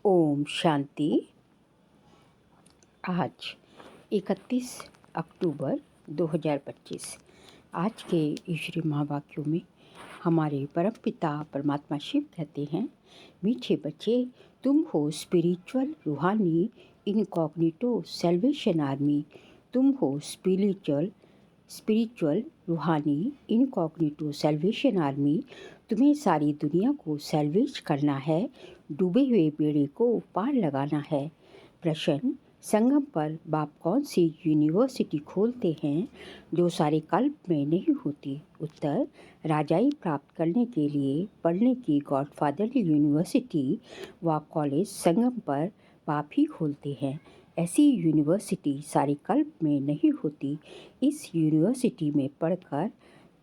ओम शांति। आज 31 अक्टूबर 2025। आज के ईश्वरीय महावाक्यों में हमारे परमपिता परमात्मा शिव कहते हैं, मीठे बच्चे, तुम हो स्पिरिचुअल रूहानी इनकॉग्निटो सेल्वेशन आर्मी। तुम हो स्पिरिचुअल रूहानी इनकॉग्निटो सेल्वेशन आर्मी। तुम्हें सारी दुनिया को सेल्वेज करना है, डूबे हुए बेड़े को पार लगाना है। प्रश्न, संगम पर बाप कौन सी यूनिवर्सिटी खोलते हैं जो सारे कल्प में नहीं होती? उत्तर, राजाई प्राप्त करने के लिए पढ़ने की गॉडफादरली यूनिवर्सिटी व कॉलेज संगम पर बाप ही खोलते हैं। ऐसी यूनिवर्सिटी सारे कल्प में नहीं होती। इस यूनिवर्सिटी में पढ़कर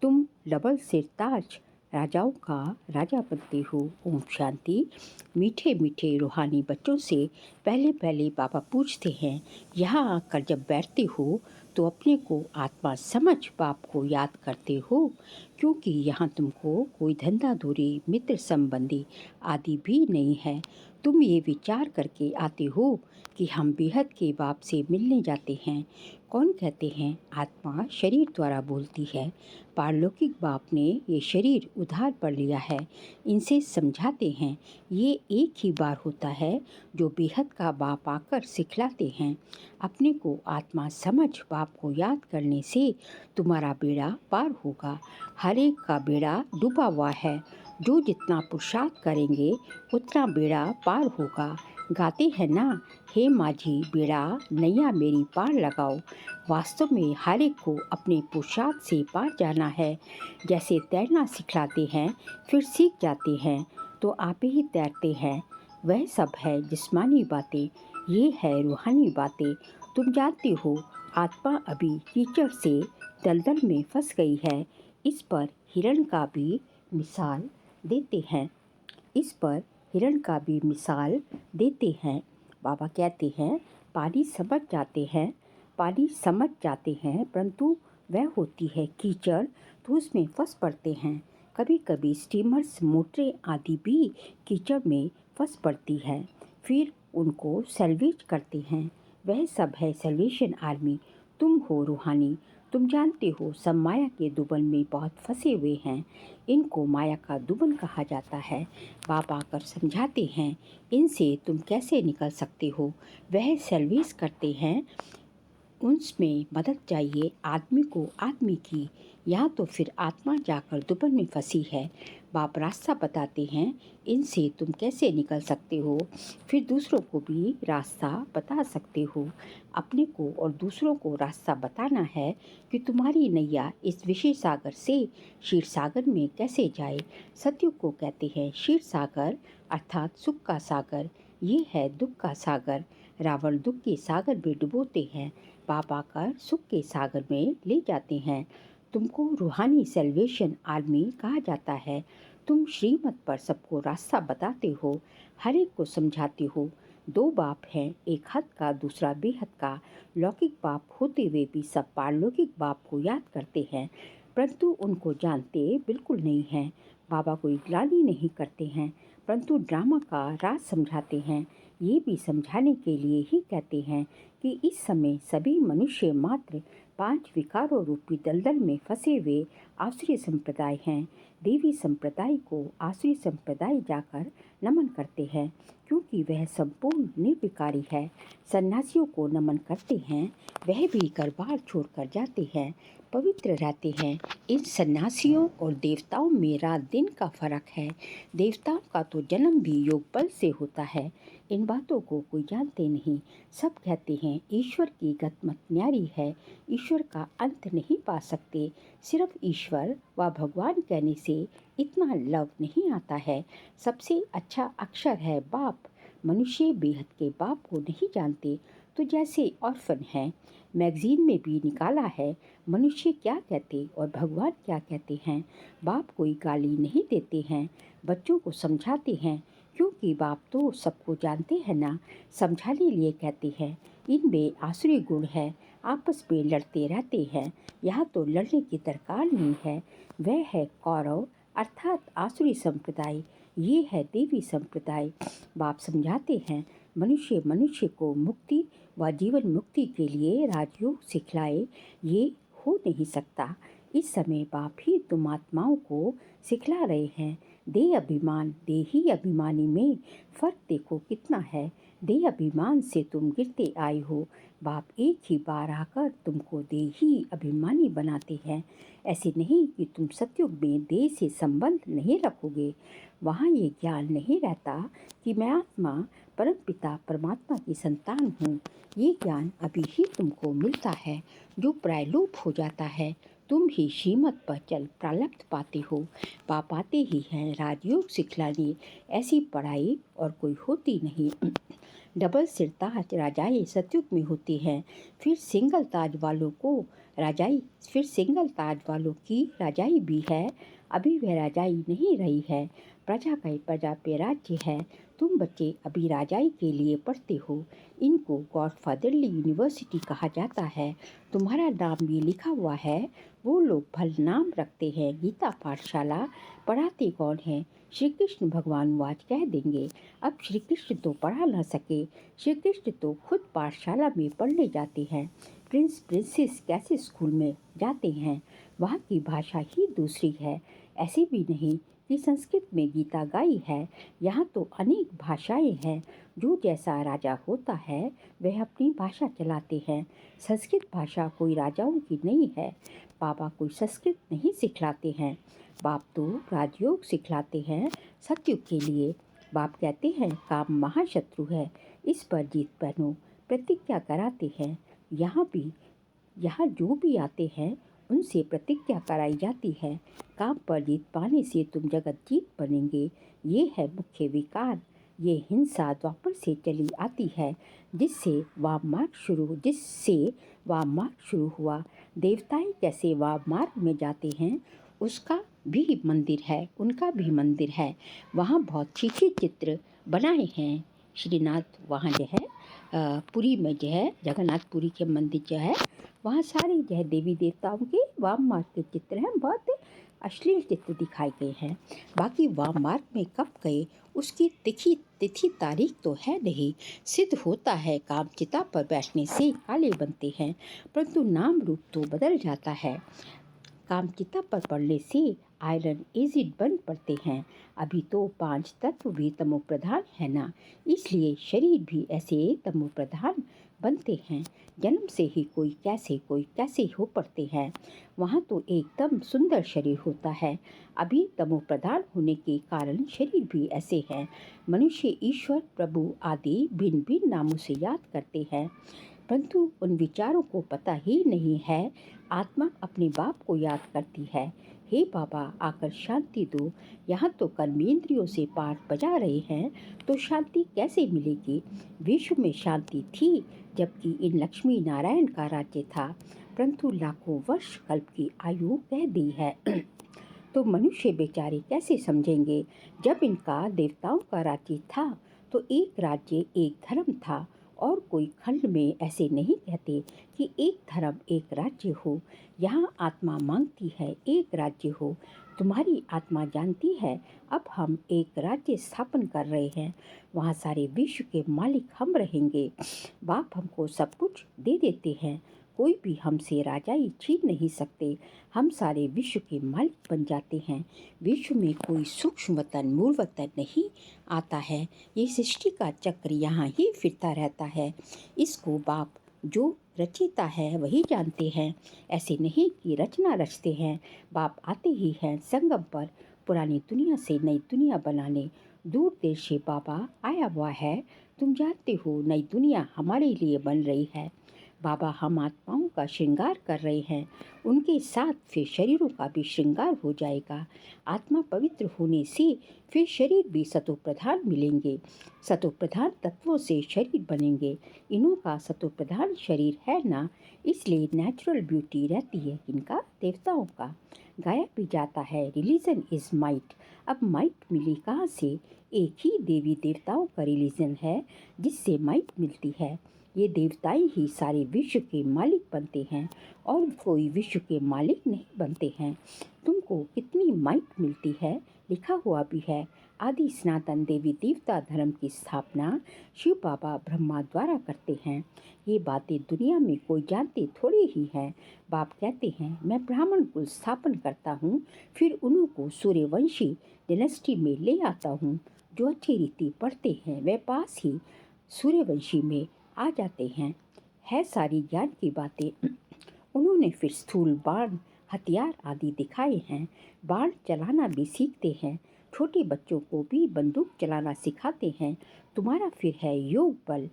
तुम डबल सिर ताज राजाओं का राजा बनते हो। ओम शांति। मीठे मीठे रूहानी बच्चों से पहले पापा पूछते हैं, यहाँ आकर जब बैठते हो तो अपने को आत्मा समझ बाप को याद करते हो, क्योंकि यहाँ तुमको कोई धंधा धूरी मित्र संबंधी आदि भी नहीं है। तुम ये विचार करके आते हो कि हम बेहद के बाप से मिलने जाते हैं। कौन कहते हैं आत्मा शरीर द्वारा बोलती है? पारलौकिक बाप ने ये शरीर उधार पर लिया है। इनसे समझाते हैं, ये एक ही बार होता है जो बेहद का बाप आकर सिखलाते हैं। अपने को आत्मा समझ बाप को याद करने से तुम्हारा बेड़ा पार होगा। हर एक का बेड़ा डूबा हुआ है। जो जितना पुरुषार्थ करेंगे उतना बेड़ा पार होगा। गाते हैं ना, हे माझी बेड़ा नैया मेरी पार लगाओ। वास्तव में हर एक को अपने पुरुषार्थ से पार जाना है। जैसे तैरना सिखलाते हैं, फिर सीख जाते हैं तो आप ही तैरते हैं। वह सब है जिस्मानी बातें, ये है रूहानी बातें। तुम जानते हो आत्मा अभी कीचड़ से दलदल में फंस गई है। इस पर हिरण का भी मिसाल देते हैं। बाबा कहते हैं, पानी समझ जाते हैं परंतु वह होती है कीचड़, तो उसमें फंस पड़ते हैं। कभी कभी स्टीमर्स, मोटरें आदि भी कीचड़ में फंस पड़ती है, फिर उनको सेल्वेज करते हैं। वह सब है सेल्वेशन आर्मी। तुम हो रूहानी। तुम जानते हो सब माया के दुबन में बहुत फंसे हुए हैं। इनको माया का दुबन कहा जाता है। बाप आकर समझाते हैं, इनसे तुम कैसे निकल सकते हो। वह सेल्वेज करते हैं। उसमें मदद चाहिए आदमी को आदमी की, या तो फिर आत्मा जाकर दुबन में फंसी है। बाप रास्ता बताते हैं, इनसे तुम कैसे निकल सकते हो, फिर दूसरों को भी रास्ता बता सकते हो। अपने को और दूसरों को रास्ता बताना है कि तुम्हारी नैया इस विषय सागर से क्षीर सागर में कैसे जाए। सतयुग को कहते हैं क्षीर सागर, अर्थात सुख का सागर। ये है दुख का सागर। रावण दुख के सागर में डुबोते हैं, बाप आकर सुख के सागर में ले जाते हैं। तुमको रूहानी सेल्वेशन आर्मी कहा जाता है। तुम श्रीमत पर सबको रास्ता बताते हो, हर एक को समझाते हो। दो बाप हैं, एक हद का दूसरा बेहद का। लौकिक बाप होते हुए भी सब पारलौकिक बाप को याद करते हैं, परंतु उनको जानते बिल्कुल नहीं हैं। बाबा कोई ग्लानि नहीं करते हैं, परंतु ड्रामा का राज समझाते हैं। ये भी समझाने के लिए ही कहते हैं कि इस समय सभी मनुष्य मात्र 5 विकारों रूपी दलदल में फंसे हुए आसुरी संप्रदाय हैं। देवी संप्रदाय को आसुरी संप्रदाय जाकर नमन करते हैं, क्योंकि वह संपूर्ण निर्विकारी है। सन्यासियों को नमन करते हैं, वह भी घर बार छोड़कर जाते हैं, पवित्र रहते हैं। इन सन्यासियों और देवताओं में रात दिन का फर्क है। देवताओं का तो जन्म भी योग बल से होता है। इन बातों को कोई जानते नहीं। सब कहते हैं ईश्वर की गतमत न्यारी है, ईश्वर का अंत नहीं पा सकते। सिर्फ ईश्वर व भगवान कहने से इतना लव नहीं आता है। सबसे अच्छा अक्षर है बाप। मनुष्य बेहद के बाप को नहीं जानते, तो जैसे ऑर्फन है। मैगजीन में भी निकाला है, मनुष्य क्या कहते और भगवान क्या कहते हैं। बाप कोई गाली नहीं देते हैं, बच्चों को समझाते हैं, क्योंकि बाप तो सबको जानते हैं ना। समझाने लिए कहते हैं, इनमें आसुरी गुण है, आपस में लड़ते रहते हैं। यहाँ तो लड़ने की दरकार नहीं है। वह है कौरव, अर्थात आसुरी संप्रदाय। ये है देवी संप्रदाय। बाप समझाते हैं, मनुष्य मनुष्य को मुक्ति व जीवन मुक्ति के लिए राजयोग सिखलाए, ये हो नहीं सकता। इस समय बाप ही तुम आत्माओं को सिखला रहे हैं। देह अभिमान देही अभिमानी में फ़र्क देखो कितना है। देह अभिमान से तुम गिरते आए हो। बाप एक ही बार आकर तुमको देही अभिमानी बनाते हैं। ऐसे नहीं कि तुम सतयुग में देह से संबंध नहीं रखोगे। वहाँ ये ज्ञान नहीं रहता कि मैं आत्मा परमपिता परमात्मा की संतान हूँ। ये ज्ञान अभी ही तुमको मिलता है, जो प्रायलूप हो जाता है। तुम ही श्रीमत पर चल प्रारब्ध पाते हो। बाप आते ही हैं राजयोग सिखलाने। ऐसी पढ़ाई और कोई होती नहीं। डबल सिर ताज राजाई सतयुग में होती हैं, फिर सिंगल ताज वालों की राजाई भी है। अभी वह राजाई नहीं रही है। प्रजा पे राज्य है। तुम बच्चे अभी राजाई के लिए पढ़ते हो। इनको गॉडफादरली यूनिवर्सिटी कहा जाता है। तुम्हारा नाम भी लिखा हुआ है। वो लोग भल नाम रखते हैं गीता पाठशाला। पढ़ाते कौन है? श्री कृष्ण भगवान वाच कह देंगे। अब श्री कृष्ण तो पढ़ा न सके। श्री कृष्ण तो खुद पाठशाला में पढ़ने जाते हैं। प्रिंस प्रिंसेस कैसे स्कूल में जाते हैं। वहाँ की भाषा ही दूसरी है। ऐसे भी नहीं कि संस्कृत में गीता गाई है। यहाँ तो अनेक भाषाएं हैं। जो जैसा राजा होता है वह अपनी भाषा चलाते हैं। संस्कृत भाषा कोई राजाओं की नहीं है। बाबा कोई संस्कृत नहीं सिखलाते हैं। बाप तो राजयोग सिखलाते हैं सतयुग के लिए। बाप कहते हैं काम महाशत्रु है, इस पर जीत पहनो। प्रतिज्ञा कराते हैं। यहाँ जो भी आते हैं उनसे प्रतिज्ञा कराई जाती है। काम पर जीत पाने से तुम जगत जीत बनेंगे। ये है मुख्य विकार। ये हिंसा द्वापर से चली आती है, जिससे वाम मार्ग शुरू हुआ। देवताएं कैसे वाम मार्ग में जाते हैं, उसका भी मंदिर है, उनका भी मंदिर है। वहाँ बहुत अच्छे चित्र बनाए हैं। श्रीनाथ वहाँ जो है पुरी में जो है जगन्नाथपुरी के मंदिर जो है, वहाँ सारे जो है देवी देवताओं के वाम मार्ग के चित्र हैं। बहुत अश्लील चित्र दिखाए गए हैं। बाकी वाम मार्ग में कब गए उसकी तिथि तारीख तो है नहीं। सिद्ध होता है काम चिता पर बैठने से काले बनते हैं, परंतु नाम रूप तो बदल जाता है। काम चिता पर पड़ने से आयरन एसिड बन पड़ते हैं। अभी तो 5 तत्व भी तमो प्रधान है ना, इसलिए शरीर भी ऐसे तमो प्रधान बनते हैं। जन्म से ही कोई कैसे हो पड़ते हैं। वहाँ तो एकदम सुंदर शरीर होता है। अभी तमो प्रधान होने के कारण शरीर भी ऐसे हैं। मनुष्य ईश्वर प्रभु आदि भिन्न भिन्न नामों से याद करते हैं, परंतु उन विचारों को पता ही नहीं है। आत्मा अपने बाप को याद करती है। हे बाबा आकर शांति दो। यहाँ तो कर्मेंद्रियों से पाठ बजा रहे हैं, तो शांति कैसे मिलेगी। विश्व में शांति थी जबकि इन लक्ष्मी नारायण का राज्य था, परंतु लाखों वर्ष कल्प की आयु कह दी है। तो मनुष्य बेचारे कैसे समझेंगे। जब इनका देवताओं का राज्य था तो एक राज्य एक धर्म था, और कोई खंड में ऐसे नहीं कहते कि एक धर्म एक राज्य हो। यहाँ आत्मा मांगती है एक राज्य हो। तुम्हारी आत्मा जानती है अब हम एक राज्य स्थापन कर रहे हैं। वहाँ सारे विश्व के मालिक हम रहेंगे। बाप हमको सब कुछ दे देते हैं। कोई भी हमसे राजाई छीन नहीं सकते। हम सारे विश्व के मालिक बन जाते हैं। विश्व में कोई सूक्ष्म वतन मूल वतन नहीं आता है। ये सृष्टि का चक्र यहाँ ही फिरता रहता है। इसको बाप जो रचयिता है वही जानते हैं। ऐसे नहीं कि रचना रचते हैं। बाप आते ही हैं संगम पर पुरानी दुनिया से नई दुनिया बनाने। दूर देश से बाबा आया हुआ है। तुम जानते हो नई दुनिया हमारे लिए बन रही है। बाबा हम आत्माओं का श्रृंगार कर रहे हैं। उनके साथ फिर शरीरों का भी श्रृंगार हो जाएगा। आत्मा पवित्र होने से फिर शरीर भी सतोप्रधान मिलेंगे। सतोप्रधान तत्वों से शरीर बनेंगे। इन्हों का सतोप्रधान शरीर है ना, इसलिए नेचुरल ब्यूटी रहती है इनका देवताओं का। गाया भी जाता है रिलीजन इज माइट। अब माइट मिली कहाँ से। एक ही देवी देवताओं का रिलीजन है जिससे माइट मिलती है। ये देवताएं ही सारे विश्व के मालिक बनते हैं, और कोई विश्व के मालिक नहीं बनते हैं। तुमको कितनी माइट मिलती है लिखा हुआ भी है। आदि सनातन देवी देवता धर्म की स्थापना शिव बाबा ब्रह्मा द्वारा करते हैं। ये बातें दुनिया में कोई जानते थोड़ी ही है। बाप कहते हैं मैं ब्राह्मण कुल स्थापन करता हूँ, फिर उनको सूर्यवंशी डिनेस्टी में ले आता हूँ। जो अच्छी रीति पढ़ते हैं वे पास ही सूर्यवंशी में आ जाते हैं। है सारी ज्ञान की बातें। उन्होंने फिर स्थूल बाण हथियार आदि दिखाए हैं। बाण चलाना भी सीखते हैं। छोटे बच्चों को भी बंदूक चलाना सिखाते हैं। तुम्हारा फिर है योग बल,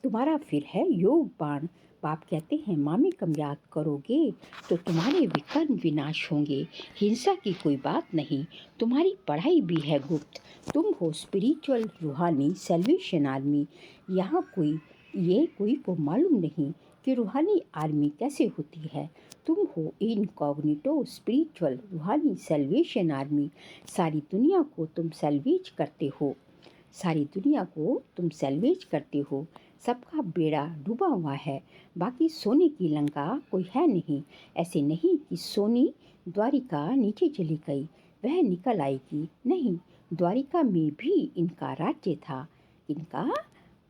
तुम्हारा फिर है योग बाण। बाप कहते हैं मामी कम याद करोगे तो तुम्हारे विकर्म विनाश होंगे। हिंसा की कोई बात नहीं। तुम्हारी पढ़ाई भी है गुप्त। तुम हो स्पिरिचुअल रूहानी सैल्वेशन आर्मी। यहाँ कोई को मालूम नहीं कि रूहानी आर्मी कैसे होती है। तुम हो इनकॉग्निटो स्पिरिचुअल रूहानी सैल्वेशन आर्मी। सारी दुनिया को तुम सैल्वेज करते हो। सारी दुनिया को तुम सैल्वेज करते हो। सबका बेड़ा डूबा हुआ है। बाकी सोने की लंका कोई है नहीं। ऐसे नहीं कि सोनी द्वारिका नीचे चली गई, वह निकल आएगी। नहीं, द्वारिका में भी इनका राज्य था। इनका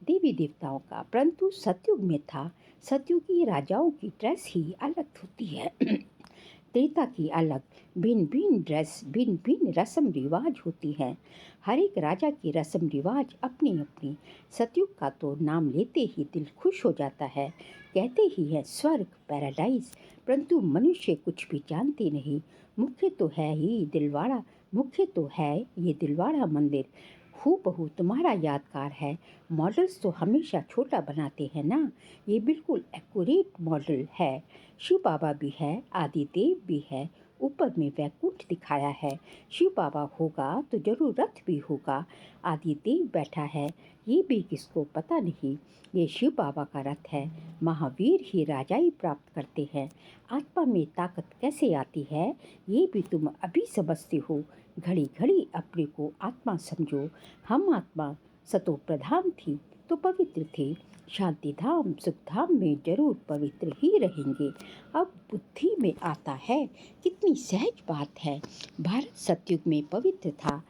देवी देवताओं का, परंतु सतयुग में था। सतयुग की राजाओं की ड्रेस ही अलग होती है। त्रेता की अलग। भिन्न भिन्न ड्रेस, भिन्न भिन्न रस्म रिवाज होती है। हर एक राजा की रस्म रिवाज अपनी अपनी। सतयुग का तो नाम लेते ही दिल खुश हो जाता है। कहते ही है स्वर्ग पैराडाइज, परंतु मनुष्य कुछ भी जानते नहीं। मुख्य तो है ये दिलवाड़ा मंदिर। हूबहू तुम्हारा यादगार है। मॉडल्स तो हमेशा छोटा बनाते हैं ना। ये बिल्कुल एक्यूरेट मॉडल है। शिव बाबा भी है, आदिदेव भी है। ऊपर में वैकुंठ दिखाया है। शिव बाबा होगा तो जरूर रथ भी होगा। आदिदेव बैठा है, ये भी किसको पता नहीं। ये शिव बाबा का रथ है। महावीर ही राजाई प्राप्त करते हैं। आत्मा में ताकत कैसे आती है ये भी तुम अभी समझते हो। घड़ी घड़ी अपने को आत्मा समझो। हम आत्मा सतो प्रधान थी तो पवित्र थे। शांति धाम सुख धाम में जरूर पवित्र ही रहेंगे। अब बुद्धि में आता है कितनी सहज बात है। भारत सतयुग में पवित्र था,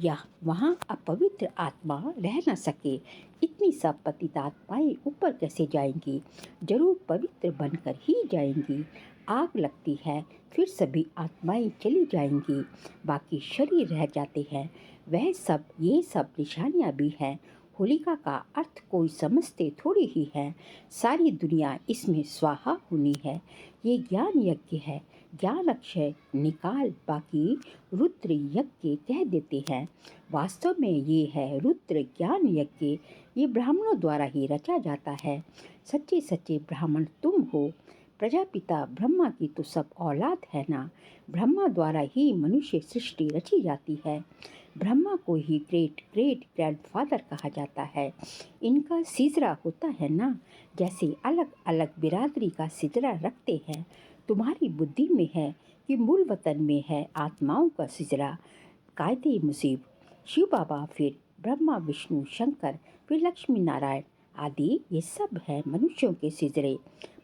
या वहाँ अपवित्र आत्मा रह न सके। इतनी सब पतित आत्माएं ऊपर कैसे जाएंगी? जरूर पवित्र बनकर ही जाएंगी। आग लगती है फिर सभी आत्माएं चली जाएंगी, बाकी शरीर रह जाते हैं। ये सब निशानियाँ भी हैं। होलिका का अर्थ कोई समझते थोड़ी ही है। सारी दुनिया इसमें स्वाहा होनी है। ये ज्ञान यज्ञ है। ज्ञान अक्षय निकाल, बाकी रुद्र यज्ञ कह देते हैं। वास्तव में ये है रुद्र ज्ञान यज्ञ। ये ब्राह्मणों द्वारा ही रचा जाता है। सच्चे सच्चे ब्राह्मण तुम हो। प्रजापिता ब्रह्मा की तो सब औलाद है ना। ब्रह्मा द्वारा ही मनुष्य सृष्टि रची जाती है। ब्रह्मा को ही ग्रेट ग्रेट ग्रैंडफादर कहा जाता है। इनका सिजरा होता है ना, जैसे अलग अलग बिरादरी का सिजरा रखते हैं। तुम्हारी बुद्धि में है कि मूल वतन में है आत्माओं का सिजरा। कायदे मुसीब शिव बाबा, फिर ब्रह्मा विष्णु शंकर, फिर लक्ष्मी नारायण आदि, ये सब है मनुष्यों के सिजरे।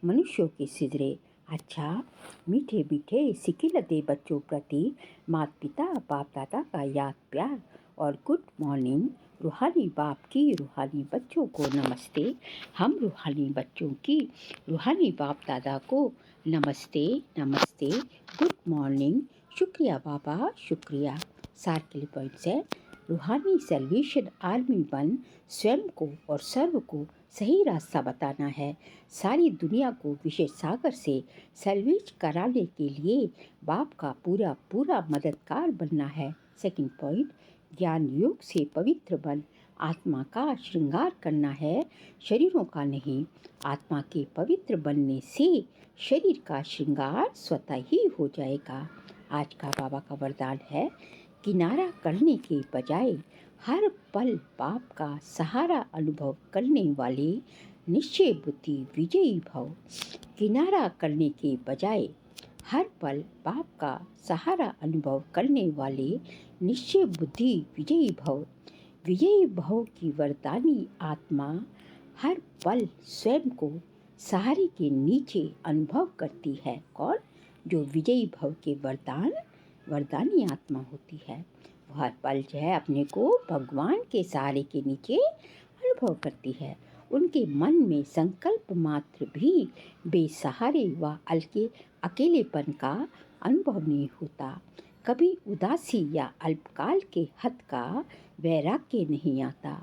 मनुष्यों के सिजरे। अच्छा, मीठे मीठे सिकिलते बच्चों प्रति माता पिता बाप दादा का याद प्यार और गुड मॉर्निंग। रूहानी बाप की रूहानी बच्चों को नमस्ते। हम रूहानी बच्चों की रूहानी बाप दादा को नमस्ते नमस्ते, गुड मॉर्निंग। शुक्रिया बाबा, शुक्रिया। सार के लिए पॉइंट्स है। रूहानी सैल्वेशन आर्मी बन स्वयं को और सर्व को सही रास्ता बताना है। सारी दुनिया को विशेष सागर से सैल्वेज कराने के लिए बाप का पूरा पूरा मददगार बनना है। सेकंड पॉइंट, ज्ञान योग से पवित्र बन आत्मा का श्रृंगार करना है, शरीरों का नहीं। आत्मा के पवित्र बनने से शरीर का श्रृंगार स्वतः ही हो जाएगा। आज का बाबा का वरदान है, किनारा करने के बजाय हर पल बाप का सहारा अनुभव करने वाले निश्चय बुद्धि विजयी भव। किनारा करने के बजाय हर पल बाप का सहारा अनुभव करने वाले निश्चय बुद्धि विजयी भव। विजयी भव की वरदानी आत्मा हर पल स्वयं को सहारे के नीचे अनुभव करती है। कौन? जो विजयी भव के वरदानी आत्मा होती है। वो हर पल जो है अपने को भगवान के सहारे के नीचे अनुभव करती है। उनके मन में संकल्प मात्र भी बेसहारे व अकेलेपन का अनुभव नहीं होता। कभी उदासी या अल्पकाल के हद का वैराग्य नहीं आता।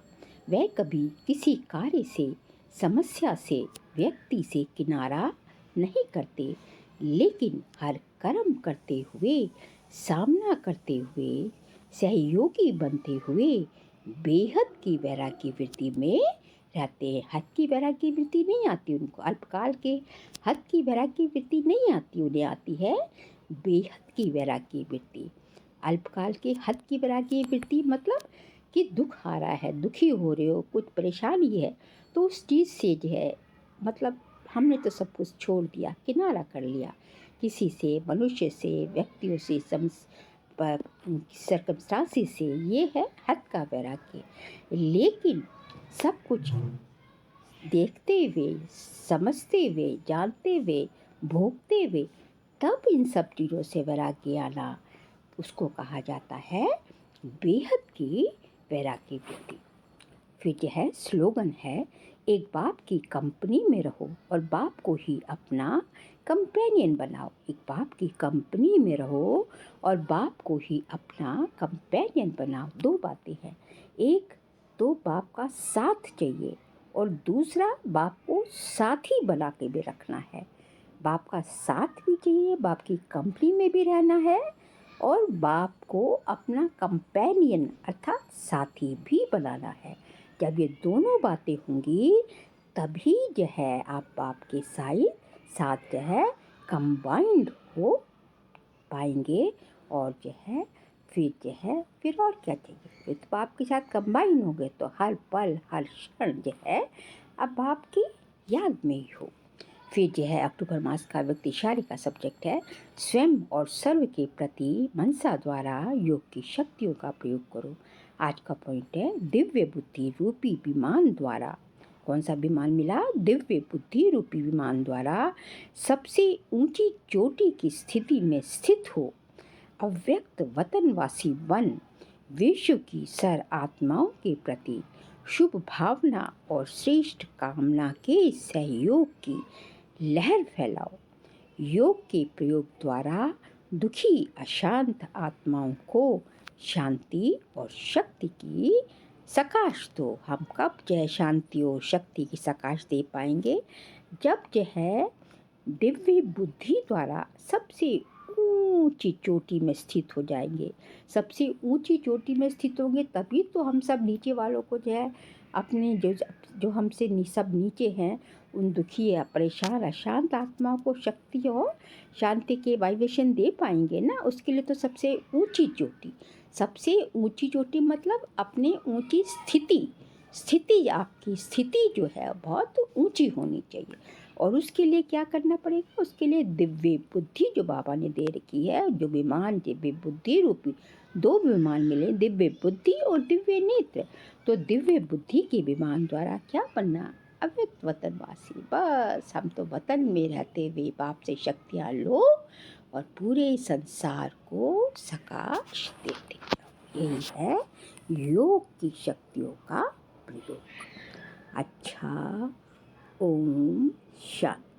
वह कभी किसी कार्य से, समस्या से, व्यक्ति से किनारा नहीं करते, लेकिन हर कर्म करते हुए, सामना करते हुए, सहयोगी बनते हुए बेहद की वैराग्य वृत्ति में रहते हैं। हद की वैराग्य वृत्ति नहीं आती उनको, अल्पकाल के हद की वैराग्य वृत्ति नहीं आती, उन्हें आती है बेहद की वैराग्य वृत्ति। अल्पकाल के हद की वैराग्य वृत्ति मतलब कि दुख आ रहा है, दुखी हो रहे हो, कुछ परेशानी है, तो उस चीज़ से जो है मतलब हमने तो सब कुछ छोड़ दिया, किनारा कर लिया, किसी से, मनुष्य से, व्यक्तियों से, सर्कमस्टांसेस से, ये है हद का वैराग्य। लेकिन सब कुछ देखते हुए, समझते हुए, जानते हुए, भोगते हुए, तब इन सब चीज़ों से वैराग्य आना, उसको कहा जाता है बेहद की वैराग्य वृत्ति। फिर यह है स्लोगन है, एक बाप की कंपनी में रहो और बाप को ही अपना कंपेनियन बनाओ। एक बाप की कंपनी में रहो और बाप को ही अपना कंपेनियन बनाओ। दो बातें हैं, एक तो बाप का साथ चाहिए और दूसरा बाप को साथी बना के भी रखना है। बाप का साथ भी चाहिए, बाप की कंपनी में भी रहना है और बाप को अपना कंपेनियन अर्थात साथी भी बनाना है। जब ये दोनों बातें होंगी तभी जो है आप बाप के साथ जो है कंबाइंड हो पाएंगे और जो है फिर और क्या चाहिए। फिर तो बाप के साथ कंबाइन हो गए तो हर पल हर क्षण जो है अब बाप की याद में ही हो। फिर जो है अक्टूबर मास का व्यक्तिशाली का सब्जेक्ट है, स्वयं और सर्व के प्रति मनसा द्वारा योग की शक्तियों का प्रयोग करो। आज का पॉइंट है, दिव्य बुद्धि रूपी विमान द्वारा, कौन सा विमान मिला? दिव्य बुद्धि रूपी विमान द्वारा सबसे ऊंची चोटी की स्थिति में स्थित हो अव्यक्त वतनवासी वन विश्व की सर आत्माओं के प्रति शुभ भावना और श्रेष्ठ कामना के सहयोग की लहर फैलाओ। योग के प्रयोग द्वारा दुखी अशांत आत्माओं को शांति और शक्ति की सकाश दो। हम कब जो है शांति और शक्ति की सकाश दे पाएंगे? जब जो है दिव्य बुद्धि द्वारा सबसे ऊंची चोटी में स्थित हो जाएंगे। सबसे ऊंची चोटी में स्थित होंगे तभी तो हम सब नीचे वालों को जो है अपने जो हमसे सब नीचे हैं उन दुखी या परेशान अशांत आत्माओं को शक्ति और शांति के वाइब्रेशन दे पाएंगे ना। उसके लिए तो सबसे ऊंची चोटी मतलब अपने ऊंची स्थिति आपकी स्थिति जो है बहुत ऊंची होनी चाहिए। और उसके लिए क्या करना पड़ेगा? उसके लिए दिव्य बुद्धि जो बाबा ने दे रखी है, जो विमान दिव्य बुद्धि रूपी, दो विमान मिले, दिव्य बुद्धि और दिव्य नेत्र। तो दिव्य बुद्धि के विमान द्वारा क्या बनना? अव्यक्त वतनवासी। बस हम तो वतन में रहते हुए बाप से शक्तियाँ लो और पूरे संसार को सकाश देते जाओ। यही है योग की शक्तियों का प्रयोग। अच्छा, ओम शांति।